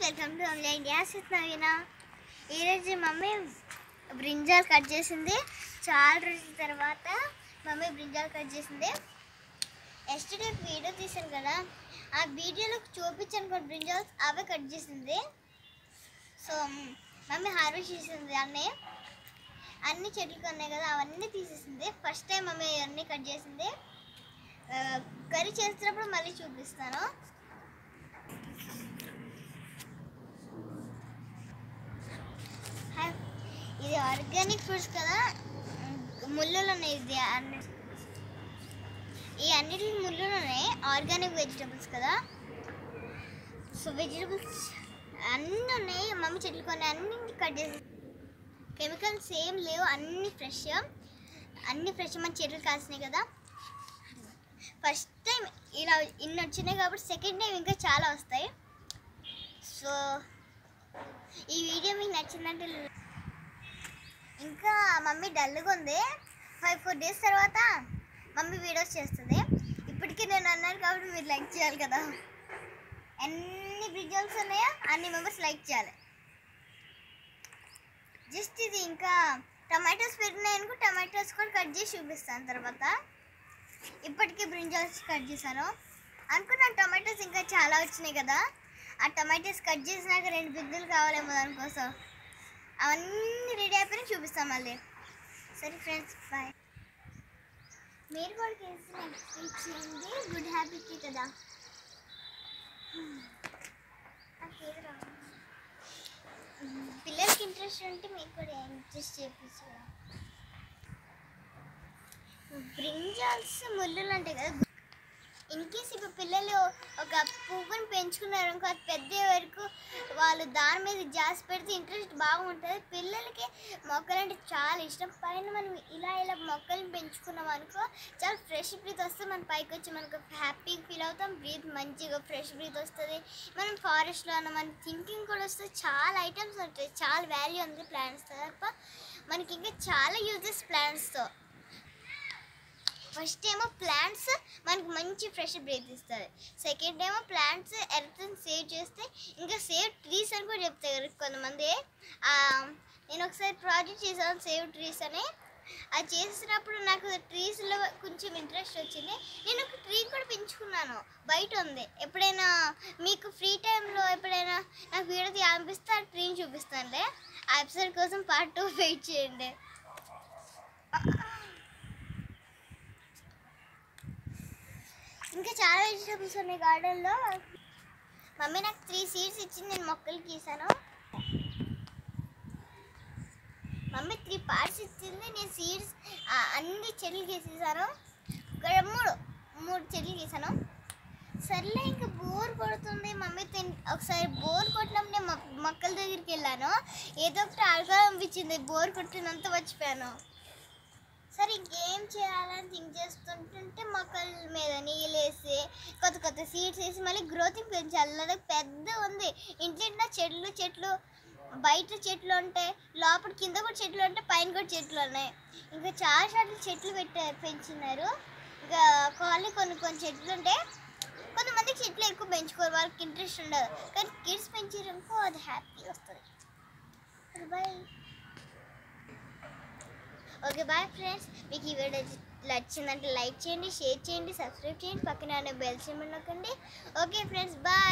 Welcome to online gas Naveena. ఈరోజు mummy brinjal cut చేసింది. చాలా రోజుల తర్వాత మమ్మీ బ్రింజాల్ కట్ చేసింది. ఎస్టర్డే వీడియో తీసాను కదా, ఆ వీడియోలో చూపించాను కొన్ని బ్రింజాల్స్, అవే కట్ చేసింది. సో మమ్మీ హార్వెస్ట్ చేసింది. అన్ని చెట్లు ఉన్నాయి కదా, అవన్నీ తీసేసింది. ఫస్ట్ టైం మమ్మీ అన్నీ కట్ చేసింది. కర్రీ చేస్తున్నప్పుడు మళ్ళీ చూపిస్తాను. ఇది ఆర్గానిక్ ఫ్రూట్స్ కదా, ముళ్ళులు ఉన్నాయి. ఈ అన్నిటికి ముళ్ళులు ఉన్నాయి. ఆర్గానిక్ వెజిటబుల్స్ కదా, సో వెజిటబుల్స్ అన్నీ ఉన్నాయి. మమ్మీ చెట్లు కొన్ని అన్ని కట్ చేసి, కెమికల్స్ ఏం లేవు, అన్నీ ఫ్రెష్ మన చెట్లు కాసినాయి కదా. ఫస్ట్ టైం ఇలా ఇన్ని వచ్చినాయి కాబట్టి సెకండ్ టైం ఇంకా చాలా వస్తాయి. సో ఈ వీడియో మీకు నచ్చిందంటే, ఇంకా మమ్మీ డల్గా ఉంది. 5-4 డేస్ తర్వాత మమ్మీ వీడియోస్ చేస్తుంది. ఇప్పటికీ నేను అన్నాను కాబట్టి మీరు లైక్ చేయాలి కదా. ఎన్ని వీడియోస్ ఉన్నాయో అన్ని మెంబర్స్ లైక్ చేయాలి. జస్ట్ ఇది ఇంకా టమాటోస్ పెట్టినాయి అనుకో, టమాటోస్ కూడా కట్ చేసి చూపిస్తాను తర్వాత. ఇప్పటికీ బ్రింజాల్స్ కట్ చేశాను అనుకున్నాను. టమాటోస్ ఇంకా చాలా వచ్చినాయి కదా, ఆ టమాటోస్ కట్ చేసినాక 2 బిగ్గులు కావాలేమో దానికోసం. అవన్నీ రెడీ అయిపోయినా చూపిస్తాం మళ్ళీ. సరే ఫ్రెండ్స్, బాయ్. మీరు కూడా ఇచ్చింది గుడ్ హ్యాబిట్ కదా. పిల్లలకి ఇంట్రెస్ట్ ఉంటే మీకు కూడా ఇంట్రెస్ట్ చేయించు. బ్రింజాల్స్ ముళ్ళులు ఉంటాయి కదా, ఇన్కేస్ ఇప్పుడు పిల్లలు ఒక పువ్వుని పెంచుకున్నారు అనుకో, అది పెద్ద వరకు వాళ్ళు దాని మీద జాస్ పెడితే ఇంట్రెస్ట్ బాగుంటుంది. పిల్లలకి మొక్కలంటే చాలా ఇష్టం. పైన మనం ఇలా మొక్కలను పెంచుకున్నాం అనుకో, చాలా ఫ్రెష్ బ్రీత్ వస్తుంది. మన పైకి వచ్చి మనకు హ్యాపీగా ఫీల్ అవుతాం. బ్రీత్ మంచిగా ఫ్రెష్ బ్రీత్ వస్తుంది. మనం ఫారెస్ట్లో ఉన్న మన థింకింగ్ కూడా వస్తుంది. చాలా ఐటమ్స్ ఉంటాయి, చాలా వాల్యూ ఉంది ప్లాంట్స్తో. తప్ప మనకి ఇంకా చాలా యూజెస్ ప్లాంట్స్తో. ఫస్ట్ ఏమో ప్లాంట్స్ మనకు మంచి ఫ్రెష్ బ్రీత్ ఇస్తుంది. సెకండ్ ఏమో ప్లాంట్స్ ఎర్త్ని సేవ్ చేస్తే, ఇంకా సేవ్ ట్రీస్ అని కూడా చెప్తారు కొంతమంది. నేను ఒకసారి ప్రాజెక్ట్ చేశాను సేవ్ ట్రీస్ అని. అది చేసినప్పుడు నాకు ట్రీస్లో కొంచెం ఇంట్రెస్ట్ వచ్చింది. నేను ఒక ట్రీ కూడా పెంచుకున్నాను, బయట ఉంది. ఎప్పుడైనా మీకు ఫ్రీ టైంలో ఎప్పుడైనా నాకు వీడియో తీయాలనిపిస్తే ఆ ట్రీని చూపిస్తానులే. ఆ ఎపిసోడ్ కోసం పార్ట్ 2 వెయిట్ చేయండి. ఇంకా చాలా వెజిటబుల్స్ ఉన్నాయి గార్డెన్లో. మమ్మీ నాకు 3 సీడ్స్ ఇచ్చింది, నేను మొక్కలు గీసాను. మమ్మీ 3 పార్ట్స్ ఇచ్చింది, నేను సీడ్స్ అన్ని చెట్లు గీసేసాను. ఇక్కడ 3 చెట్లు గీసాను. సర్లే ఇంకా బోర్ కొడుతుంది మమ్మీ. ఒకసారి బోర్ కొట్టినప్పుడు నేను మొక్కల దగ్గరికి వెళ్ళాను. ఏదో ఒకటి ఆడుకోవాలనిపించింది, బోర్ కొట్టినంత వచ్చిపోయాను. సరే ఇంకేం చేయాలని థింక్ చేస్తుంటుంటే మొక్కల మీద నీళ్ళు వేసి కొత్త సీడ్స్ వేసి మళ్ళీ గ్రోతింగ్ పెంచాలి. లేదా పెద్ద ఉంది ఇంట్లో చెట్లు బయట చెట్లు ఉంటాయి, లోపల కింద కూడా చెట్లు ఉంటాయి, పైన కూడా చెట్లు ఉన్నాయి. ఇంకా చాలా చెట్లు పెంచినారు. ఇంకా కాలనీ కొన్ని చెట్లు ఉంటాయి. కొంతమందికి చెట్లు ఎక్కువ పెంచుకోరు, వాళ్ళకి ఇంట్రెస్ట్ ఉండదు. కానీ కిడ్స్ పెంచారనుకో అది హ్యాపీ వస్తుంది. బాయ్. Okay bye friends. మీకు ఈ వీడియో నచ్చిందంటే లైక్ చేయండి, షేర్ చేయండి, సబ్స్క్రైబ్ చేయండి, పక్కన బెల్ సింబల్ నొక్కండి. Okay friends, bye.